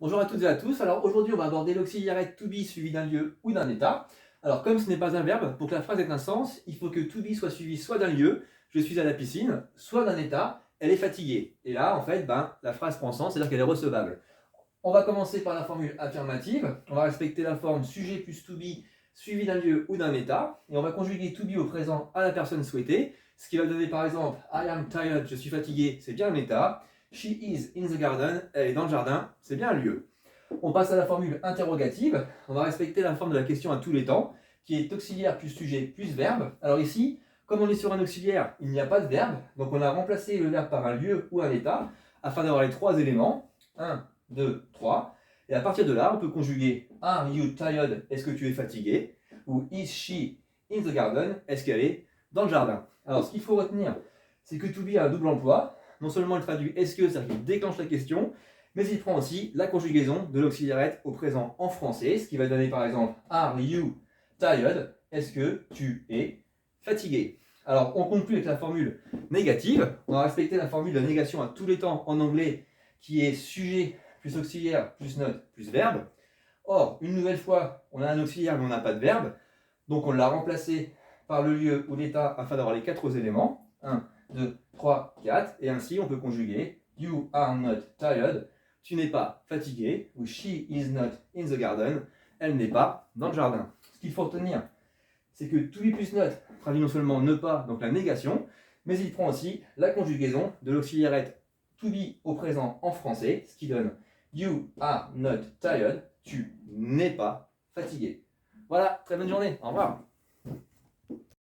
Bonjour à toutes et à tous. Alors aujourd'hui, on va aborder l'auxiliaire être to be suivi d'un lieu ou d'un état. Alors comme ce n'est pas un verbe, pour que la phrase ait un sens, il faut que to be soit suivi soit d'un lieu, je suis à la piscine, soit d'un état, elle est fatiguée. Et là, en fait, la phrase prend sens, c'est-à-dire qu'elle est recevable. On va commencer par la formule affirmative. On va respecter la forme sujet plus to be suivi d'un lieu ou d'un état. Et on va conjuguer to be au présent à la personne souhaitée. Ce qui va donner par exemple I am tired, je suis fatigué, c'est bien un état. She is in the garden, elle est dans le jardin, c'est bien un lieu. On passe à la formule interrogative. On va respecter la forme de la question à tous les temps, qui est auxiliaire plus sujet plus verbe. Alors ici, comme on est sur un auxiliaire, il n'y a pas de verbe. Donc on a remplacé le verbe par un lieu ou un état, afin d'avoir les trois éléments. 1, 2, 3. Et à partir de là, on peut conjuguer Are you tired? Est-ce que tu es fatigué? Ou Is she in the garden? Est-ce qu'elle est dans le jardin? Alors ce qu'il faut retenir, c'est que to be a un double emploi. Non seulement il traduit est-ce que, c'est-à-dire qu'il déclenche la question, mais il prend aussi la conjugaison de l'auxiliaire être au présent en français, ce qui va donner par exemple Are you tired? Est-ce que tu es fatigué? Alors on conclut avec la formule négative. On va respecter la formule de négation à tous les temps en anglais, qui est sujet plus auxiliaire plus note plus verbe. Or, une nouvelle fois, on a un auxiliaire mais on n'a pas de verbe, donc on l'a remplacé par le lieu ou l'état afin d'avoir les quatre éléments. 1, 2, 3, 4. Et ainsi, on peut conjuguer You are not tired. Tu n'es pas fatigué. Ou She is not in the garden. Elle n'est pas dans le jardin. Ce qu'il faut retenir, c'est que to be plus not traduit non seulement ne pas, donc la négation, mais il prend aussi la conjugaison de l'auxiliaire être to be au présent en français, ce qui donne You are not tired. Tu n'es pas fatigué. Voilà, très bonne journée. Au revoir.